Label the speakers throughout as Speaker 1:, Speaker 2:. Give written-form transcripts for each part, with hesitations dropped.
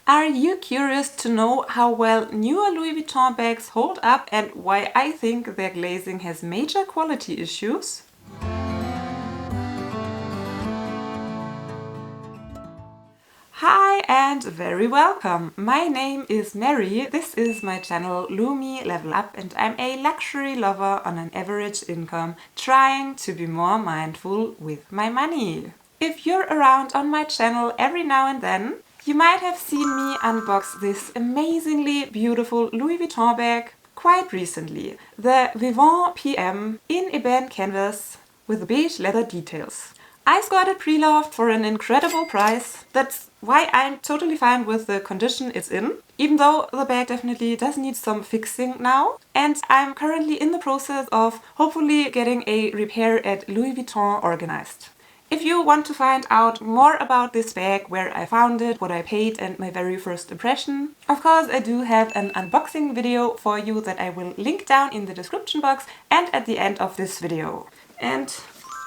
Speaker 1: Are you curious to know how well newer Louis Vuitton bags hold up and why I think their glazing has major quality issues? Hi and very welcome! My name is Mary, this is my channel Lumi Level Up and I'm a luxury lover on an average income trying to be more mindful with my money. If you're around on my channel every now and then, you might have seen me unbox this amazingly beautiful Louis Vuitton bag quite recently, the Vavin PM in ebony canvas with beige leather details. I got it pre-loved for an incredible price. That's why I'm totally fine with the condition it's in, even though the bag definitely does need some fixing now. And I'm currently in the process of hopefully getting a repair at Louis Vuitton organized. If you want to find out more about this bag, where I found it, what I paid and my very first impression, of course I do have an unboxing video for you that I will link down in the description box and at the end of this video. And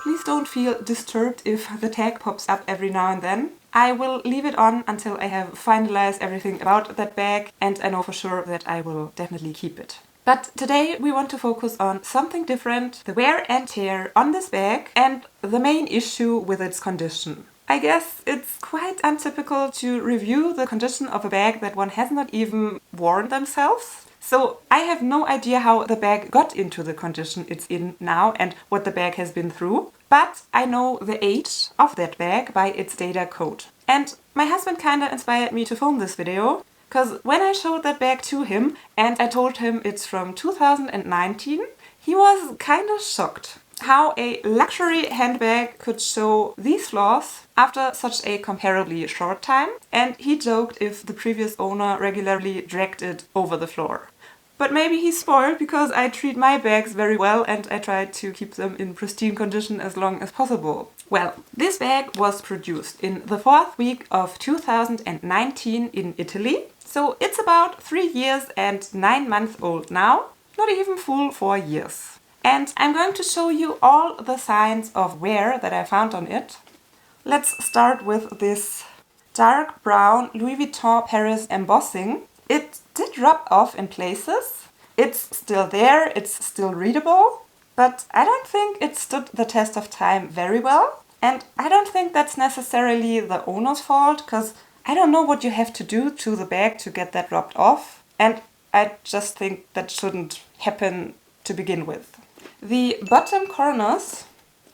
Speaker 1: please don't feel disturbed if the tag pops up every now and then. I will leave it on until I have finalized everything about that bag and I know for sure that I will definitely keep it. But today we want to focus on something different, the wear and tear on this bag and the main issue with its condition. I guess it's quite untypical to review the condition of a bag that one has not even worn themselves. So I have no idea how the bag got into the condition it's in now and what the bag has been through. But I know the age of that bag by its data code. And my husband kinda inspired me to film this video. Because when I showed that bag to him and I told him it's from 2019, he was kind of shocked how a luxury handbag could show these flaws after such a comparably short time, and he joked if the previous owner regularly dragged it over the floor. But maybe he's spoiled because I treat my bags very well and I try to keep them in pristine condition as long as possible. Well, this bag was produced in the 4th week of 2019 in Italy. So it's about 3 years and 9 months old now, not even full 4 years. And I'm going to show you all the signs of wear that I found on it. Let's start with this dark brown Louis Vuitton Paris embossing. It did rub off in places. It's still there, it's still readable, but I don't think it stood the test of time very well. And I don't think that's necessarily the owner's fault, because I don't know what you have to do to the bag to get that rubbed off, and I just think that shouldn't happen to begin with. The bottom corners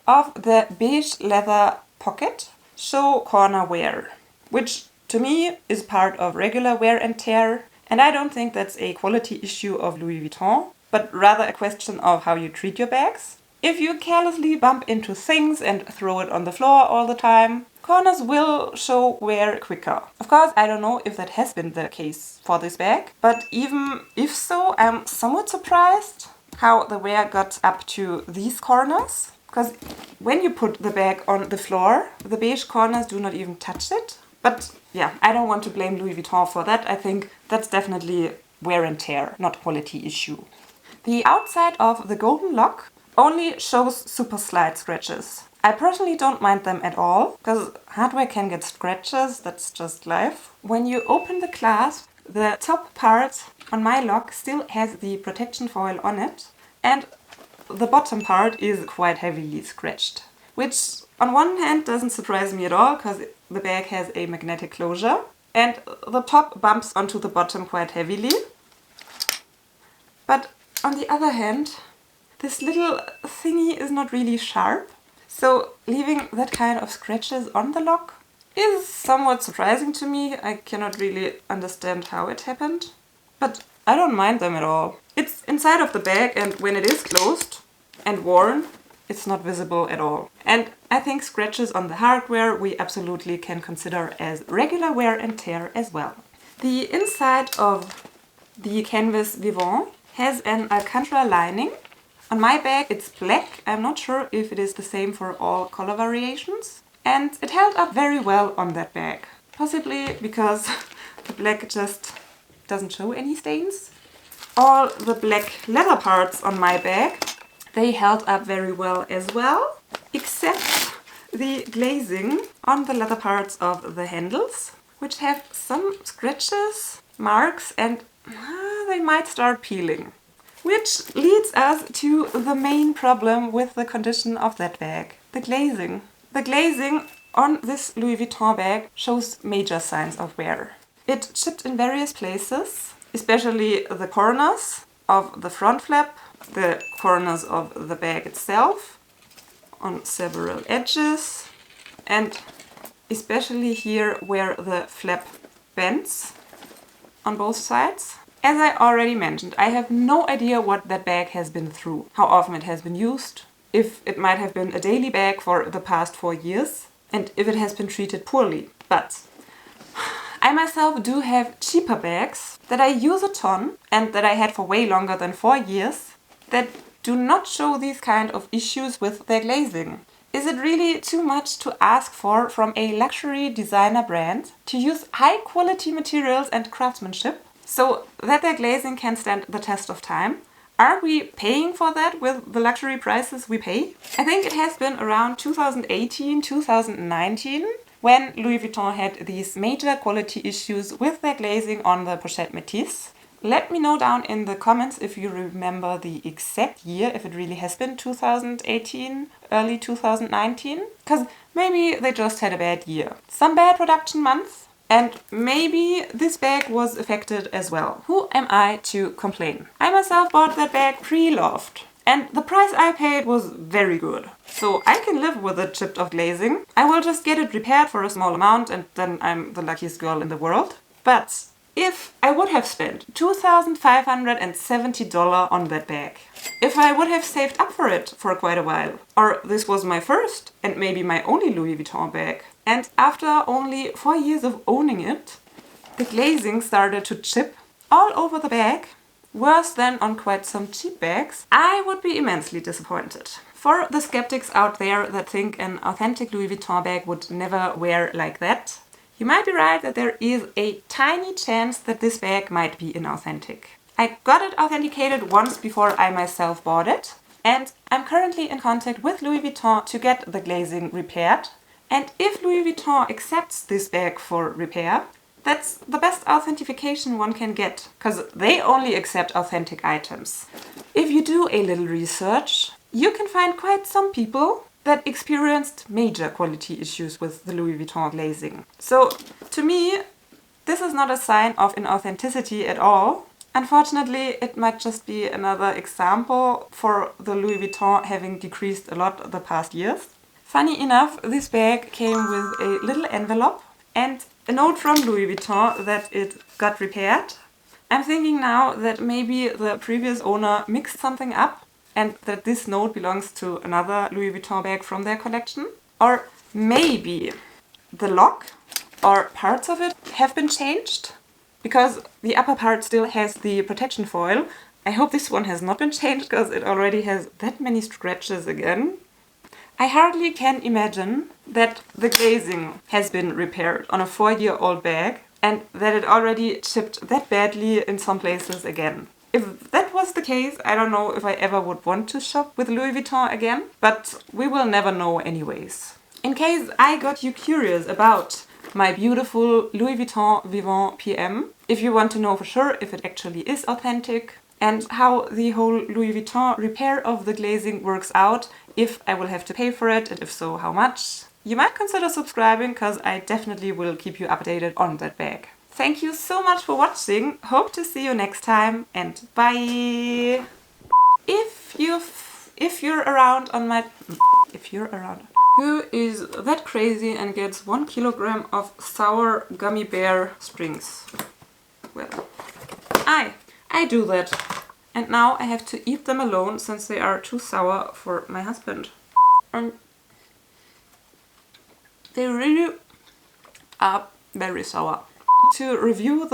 Speaker 1: of the beige leather pocket show corner wear, which to me is part of regular wear and tear, and I don't think that's a quality issue of Louis Vuitton, but rather a question of how you treat your bags. If you carelessly bump into things and throw it on the floor all the time, corners will show wear quicker. Of course, I don't know if that has been the case for this bag, but even if so, I'm somewhat surprised how the wear got up to these corners. Because when you put the bag on the floor, the beige corners do not even touch it. But yeah, I don't want to blame Louis Vuitton for that. I think that's definitely wear and tear, not quality issue. The outside of the golden lock only shows super slight scratches. I personally don't mind them at all, because hardware can get scratches, that's just life. When you open the clasp, the top part on my lock still has the protection foil on it, and the bottom part is quite heavily scratched. Which on one hand doesn't surprise me at all, because the bag has a magnetic closure, and the top bumps onto the bottom quite heavily. But on the other hand, this little thingy is not really sharp, so leaving that kind of scratches on the lock is somewhat surprising to me. I cannot really understand how it happened, but I don't mind them at all. It's inside of the bag, and when it is closed and worn, it's not visible at all. And I think scratches on the hardware we absolutely can consider as regular wear and tear as well. The inside of the canvas Vavin has an Alcantara lining. On my bag it's black. I'm not sure if it is the same for all color variations. And it held up very well on that bag. Possibly because the black just doesn't show any stains. All the black leather parts on my bag, they held up very well as well, except the glazing on the leather parts of the handles. which have some scratches, marks, and they might start peeling. Which leads us to the main problem with the condition of that bag, the glazing. The glazing on this Louis Vuitton bag shows major signs of wear. It chipped in various places, especially the corners of the front flap, the corners of the bag itself, on several edges, and especially here where the flap bends on both sides. As I already mentioned, I have no idea what that bag has been through, how often it has been used, if it might have been a daily bag for the past 4 years, and if it has been treated poorly. But I myself do have cheaper bags that I use a ton and that I had for way longer than 4 years that do not show these kind of issues with their glazing. Is it really too much to ask for from a luxury designer brand to use high quality materials and craftsmanship so that their glazing can stand the test of time? Are we paying for that with the luxury prices we pay? I think it has been around 2018, 2019 when Louis Vuitton had these major quality issues with their glazing on the pochette métisse. Let me know down in the comments if you remember the exact year, if it really has been 2018, early 2019, because maybe they just had a bad year. Some bad production months, and maybe this bag was affected as well. Who am I to complain? I myself bought that bag pre-loved, and the price I paid was very good. So I can live with a chipped off glazing. I will just get it repaired for a small amount and then I'm the luckiest girl in the world. But if I would have spent $2,570 on that bag, if I would have saved up for it for quite a while, or this was my first and maybe my only Louis Vuitton bag, and after only 4 years of owning it, the glazing started to chip all over the bag, worse than on quite some cheap bags, I would be immensely disappointed. For the skeptics out there that think an authentic Louis Vuitton bag would never wear like that, you might be right that there is a tiny chance that this bag might be inauthentic. I got it authenticated once before I myself bought it, and I'm currently in contact with Louis Vuitton to get the glazing repaired. And if Louis Vuitton accepts this bag for repair, that's the best authentication one can get, because they only accept authentic items. If you do a little research, you can find quite some people that experienced major quality issues with the Louis Vuitton glazing. So, to me, this is not a sign of inauthenticity at all. Unfortunately, it might just be another example for the Louis Vuitton having decreased a lot the past years. Funny enough, this bag came with a little envelope and a note from Louis Vuitton that it got repaired. I'm thinking now that maybe the previous owner mixed something up and that this note belongs to another Louis Vuitton bag from their collection. Or maybe the lock or parts of it have been changed because the upper part still has the protection foil. I hope this one has not been changed because it already has that many scratches again. I hardly can imagine that the glazing has been repaired on a 4-year-old bag and that it already chipped that badly in some places again. If that was the case, I don't know if I ever would want to shop with Louis Vuitton again, but we will never know anyways. In case I got you curious about my beautiful Louis Vuitton Vavin PM, if you want to know for sure if it actually is authentic, and how the whole Louis Vuitton repair of the glazing works out, if I will have to pay for it, and if so, how much, you might consider subscribing, because I definitely will keep you updated on that bag. Thank you so much for watching, hope to see you next time, and bye! If you're around, who is that crazy and gets 1 kilogram of sour gummy bear strings? Well, I do that. And now I have to eat them alone since they are too sour for my husband. And they really are very sour. To review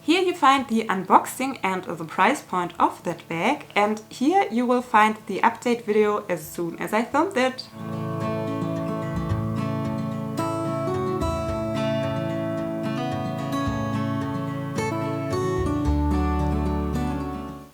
Speaker 1: here you find the unboxing and the price point of that bag, and here you will find the update video as soon as I filmed it.